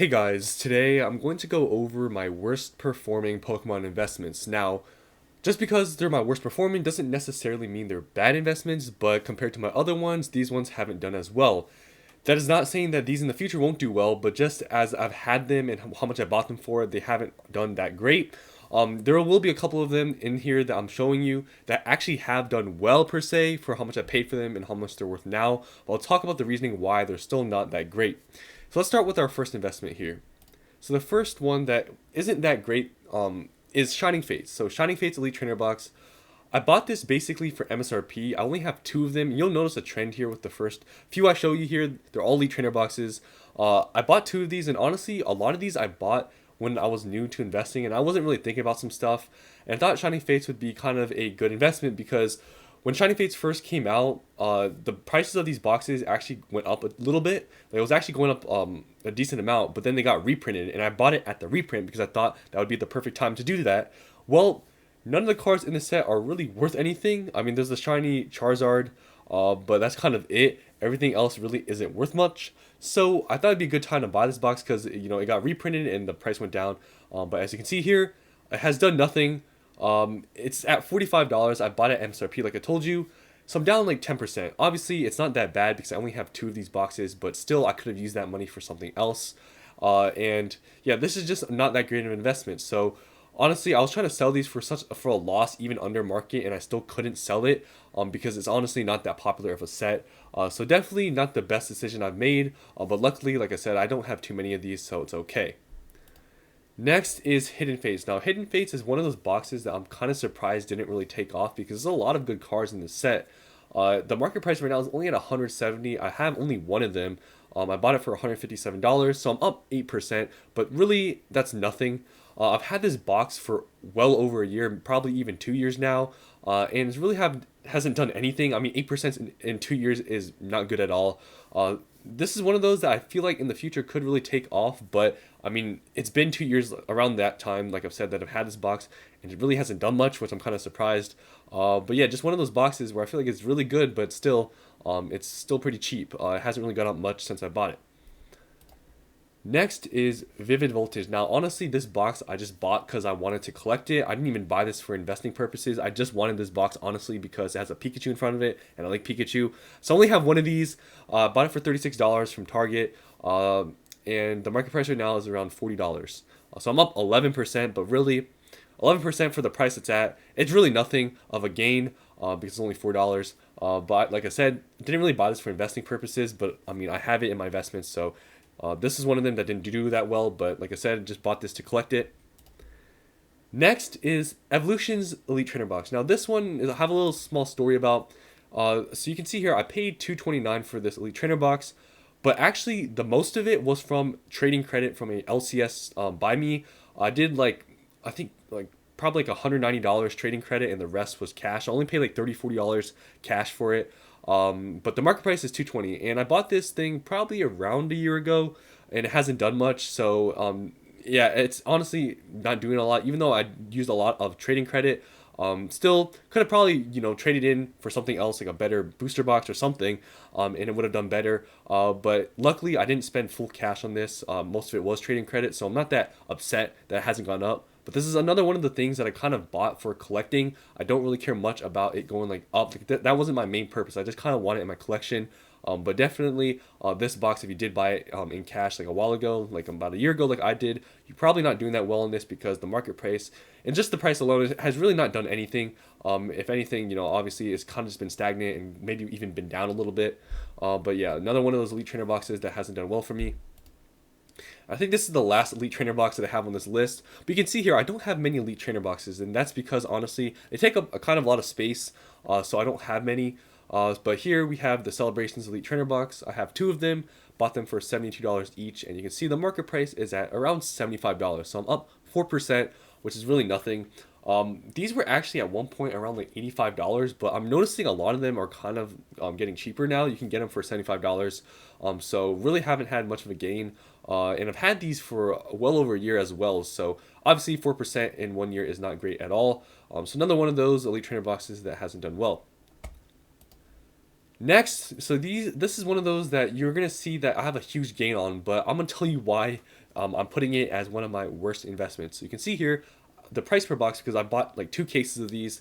Hey guys, today I'm going to go over my worst performing Pokemon investments. Now, just because they're my worst performing doesn't necessarily mean they're bad investments, but compared to my other ones, these ones haven't done as well. That is not saying that these in the future won't do well, but just as I've had them and how much I bought them for, they haven't done that great. There will be a couple of them in here that I'm showing you that actually have done well per se for how much I paid for them and how much they're worth now. But I'll talk about the reasoning why they're still not that great. So let's start with our first investment here. So the first one that isn't that great is Shining Fates. So Shining Fates Elite Trainer Box. I bought this basically for MSRP. I only have two of them. You'll notice a trend here with the first few I show you here. They're all Elite Trainer boxes. I bought two of these, and honestly, a lot of these I bought when I was new to investing, and I wasn't really thinking about some stuff. And I thought Shining Fates would be kind of a good investment because when Shining Fates first came out, the prices of these boxes actually went up a little bit. Like, it was actually going up a decent amount, but then they got reprinted, and I bought it at the reprint because I thought that would be the perfect time to do that. Well, none of the cards in the set are really worth anything. I mean, there's the shiny Charizard, but that's kind of it. Everything else really isn't worth much. So I thought it'd be a good time to buy this box because it got reprinted and the price went down. But as you can see here, it has done nothing. It's at $45. I bought it at MSRP like I told you. So I'm down like 10%. Obviously, it's not that bad because I only have two of these boxes, but still I could have used that money for something else. And yeah, this is just not that great of an investment. So honestly, I was trying to sell these for a loss even under market, and I still couldn't sell it because it's honestly not that popular of a set. So definitely not the best decision I've made. But luckily, like I said, I don't have too many of these, so it's okay. Next is Hidden Fates. Now, Hidden Fates is one of those boxes that I'm kind of surprised didn't really take off because there's a lot of good cards in this set. The market price right now is only at 170. I have only one of them. I bought it for $157, so I'm up 8%, but really that's nothing. I've had this box for well over a year, probably even 2 years now, and it's really hasn't done anything. I mean, 8% in 2 years is not good at all. This is one of those that I feel like in the future could really take off, but I mean, it's been 2 years around that time, like I've said, that I've had this box, and it really hasn't done much, which I'm kind of surprised. But yeah, just one of those boxes where I feel like it's really good, but still, it's still pretty cheap. It hasn't really gone up much since I bought it. Next is Vivid Voltage. Now, honestly, this box I just bought because I wanted to collect it. I didn't even buy this for investing purposes. I just wanted this box, honestly, because it has a Pikachu in front of it, and I like Pikachu. So I only have one of these. Bought it for $36 from Target, and the market price right now is around $40. So I'm up 11%, but really, 11% for the price it's at. It's really nothing of a gain because it's only $4. But like I said, didn't really buy this for investing purposes, but I mean, I have it in my investments, so this is one of them that didn't do that well, but like I said, just bought this to collect it. Next is Evolution's Elite Trainer Box. Now this one I have a little small story about. So you can see here I paid $229 for this Elite Trainer Box, but actually the most of it was from trading credit from a LCS by me. I did I think probably like $190 trading credit, and the rest was cash. I only paid like $40 cash for it. But the market price is 220, and I bought this thing probably around a year ago, and it hasn't done much. So yeah, it's honestly not doing a lot. Even though I used a lot of trading credit, still could have probably traded in for something else like a better booster box or something, and it would have done better. But luckily, I didn't spend full cash on this. Most of it was trading credit, so I'm not that upset that it hasn't gone up. But this is another one of the things that I kind of bought for collecting. I don't really care much about it going like up. That wasn't my main purpose. I just kind of want it in my collection. But definitely this box, if you did buy it in cash like a while ago, like about a year ago, like I did, you're probably not doing that well in this because the market price and just the price alone has really not done anything. If anything, obviously it's kind of just been stagnant and maybe even been down a little bit. But yeah, another one of those Elite Trainer boxes that hasn't done well for me. I think this is the last Elite Trainer box that I have on this list. But you can see here, I don't have many Elite Trainer boxes, and that's because, honestly, they take up a kind of lot of space, so I don't have many. But here we have the Celebrations Elite Trainer box. I have two of them, bought them for $72 each, and you can see the market price is at around $75. So I'm up 4%, which is really nothing. These were actually at one point around like $85, but I'm noticing a lot of them are kind of getting cheaper now. You can get them for $75. So really haven't had much of a gain. And I've had these for well over a year as well. So obviously 4% in 1 year is not great at all. So another one of those Elite Trainer boxes that hasn't done well. Next, so this is one of those that you're gonna see that I have a huge gain on, but I'm gonna tell you why I'm putting it as one of my worst investments. So you can see here the price per box because I bought like two cases of these.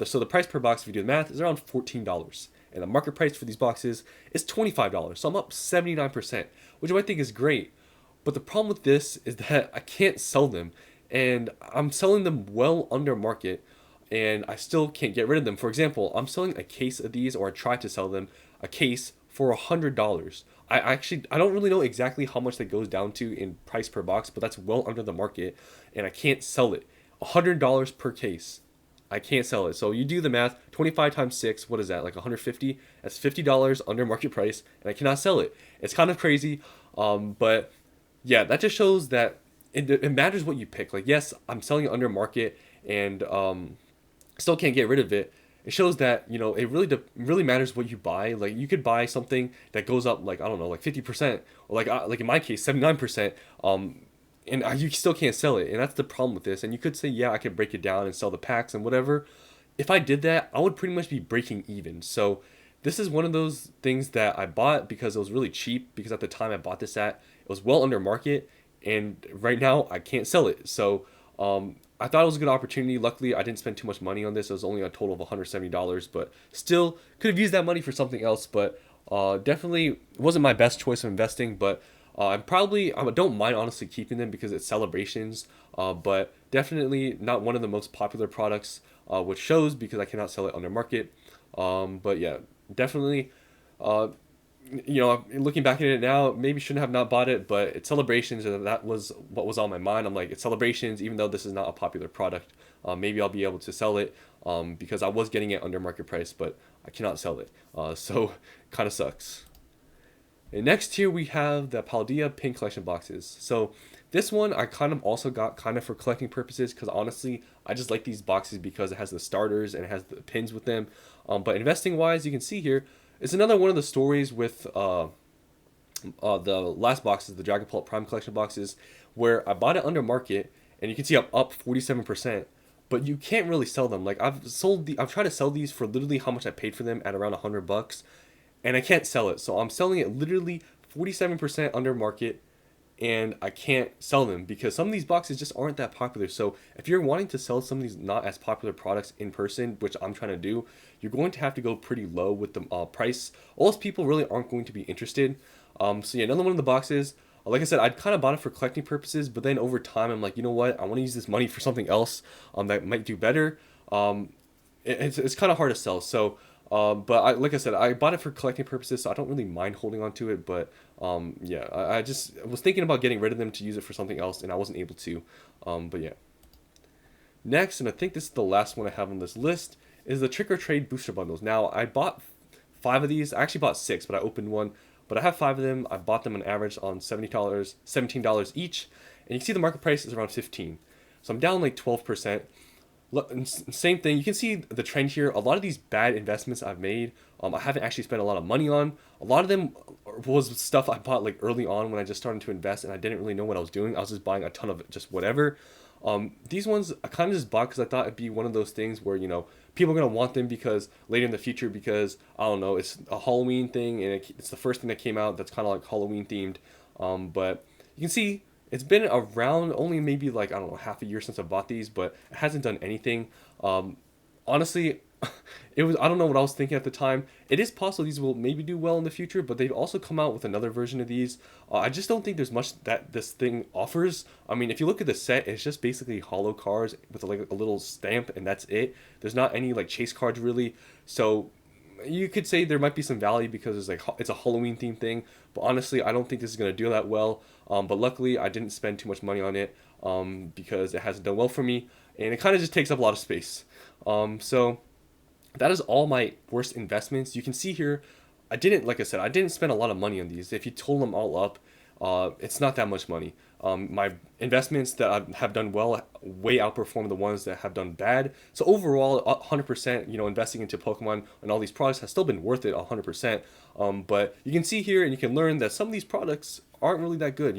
So the price per box, if you do the math, is around $14, and the market price for these boxes is $25. So I'm up 79%, which I think is great. But the problem with this is that I can't sell them, and I'm selling them well under market, and I still can't get rid of them. For example, I'm selling a case of these, or I tried to sell them a case for $100. I don't really know exactly how much that goes down to in price per box, but that's well under the market, and I can't sell it. $100 per case. I can't sell it. So you do the math, 25 times 6, what is that? Like 150? That's $50 under market price, and I cannot sell it. It's kind of crazy, but yeah, that just shows that it matters what you pick. Like, yes, I'm selling it under market, and still can't get rid of it. It shows that it really matters what you buy. Like, you could buy something that goes up, like, I don't know, like 50%, or like in my case 79%, and you still can't sell it, and that's the problem with this. And you could say, yeah, I could break it down and sell the packs and whatever. If I did that, I would pretty much be breaking even. So this is one of those things that I bought because it was really cheap, because at the time I bought this at, it was well under market, and right now I can't sell it. So I thought it was a good opportunity. Luckily, I didn't spend too much money on this. It was only a total of $170, but still could have used that money for something else. But definitely wasn't my best choice of investing. But I don't mind honestly keeping them because it's celebrations. But definitely not one of the most popular products, which shows because I cannot sell it under market. But yeah, definitely. Looking back at it now, maybe shouldn't have not bought it, but it's celebrations, and that was what was on my mind. I'm like, it's celebrations, even though this is not a popular product. Maybe I'll be able to sell it because I was getting it under market price, but I cannot sell it. So kind of sucks. And next here we have the Paldea pin collection boxes. So this one I kind of also got kind of for collecting purposes, because honestly I just like these boxes because it has the starters and it has the pins with them. But investing wise, you can see here it's another one of the stories with the last boxes, the Dragon Pulp Prime collection boxes, where I bought it under market, and you can see I'm up 47%, but you can't really sell them. Like, I've tried to sell these for literally how much I paid for them at around $100, and I can't sell it. So I'm selling it literally 47% under market, and I can't sell them because some of these boxes just aren't that popular. So if you're wanting to sell some of these not as popular products in person, which I'm trying to do, you're going to have to go pretty low with the price. Or else people really aren't going to be interested. So yeah, another one of the boxes. Like I said, I kind of bought it for collecting purposes, but then over time, I'm like, you know what? I want to use this money for something else that might do better. It's kind of hard to sell. So, but like I said, I bought it for collecting purposes, so I don't really mind holding on to it. But yeah, I just was thinking about getting rid of them to use it for something else, and I wasn't able to. But yeah. Next, and I think this is the last one I have on this list, is the Trick or Trade booster bundles. Now, I bought 5 of these. I actually bought 6, but I opened one. But I have 5 of them. I bought them on average on $17 each, and you can see the market price is around 15. So I'm down like 12%. Same thing, you can see the trend here. A lot of these bad investments I've made, I haven't actually spent a lot of money on. A lot of them was stuff I bought like early on when I just started to invest, and I didn't really know what I was doing. I was just buying a ton of just whatever. These ones I kind of just bought because I thought it'd be one of those things where people are gonna want them because later in the future, because I don't know, it's a Halloween thing, and it's the first thing that came out that's kind of like Halloween themed. But you can see it's been around only maybe like, I don't know, half a year since I bought these, but it hasn't done anything. Honestly, I don't know what I was thinking at the time. It is possible these will maybe do well in the future, but they've also come out with another version of these. I just don't think there's much that this thing offers. I mean, if you look at the set, it's just basically hollow cards with like a little stamp, and that's it. There's not any like chase cards really. So you could say there might be some value because it's a Halloween themed thing, but honestly, I don't think this is gonna do that well. But luckily, I didn't spend too much money on it because it hasn't done well for me, and it kind of just takes up a lot of space. So that is all my worst investments. You can see here, like I said, I didn't spend a lot of money on these. If you total them all up, it's not that much money. My investments that have done well way outperform the ones that have done bad. So overall, 100%, investing into Pokemon and all these products has still been worth it 100%. But you can see here and you can learn that some of these products aren't really that good.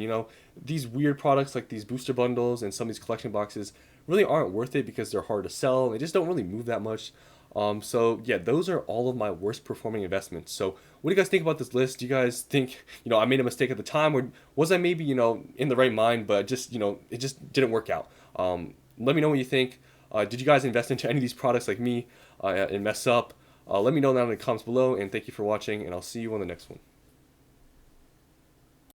These weird products like these booster bundles and some of these collection boxes really aren't worth it because they're hard to sell. They just don't really move that much. So yeah, those are all of my worst performing investments. So what do you guys think about this list? Do you guys think, I made a mistake at the time, or was I maybe, in the right mind, but just, it just didn't work out? Let me know what you think. Did you guys invest into any of these products like me and mess up? Let me know down in the comments below, and thank you for watching, and I'll see you on the next one.